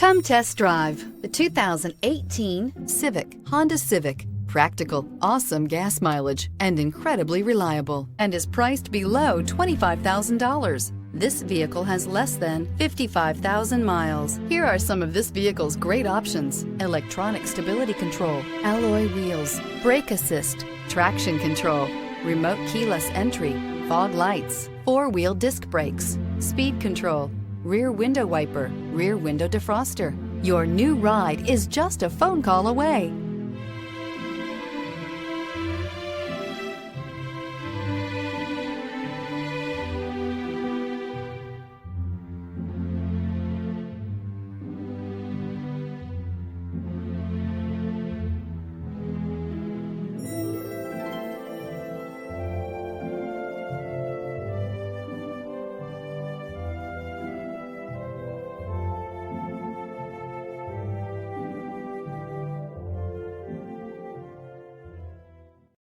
Come test drive the 2018 Civic, Honda Civic. Practical, awesome gas mileage, and incredibly reliable, and is priced below $25,000. This vehicle has less than 55,000 miles. Here are some of this vehicle's great options: electronic stability control, alloy wheels, brake assist, traction control, remote keyless entry, fog lights, four-wheel disc brakes, speed control, rear window wiper, rear window defroster. Your new ride is just a phone call away.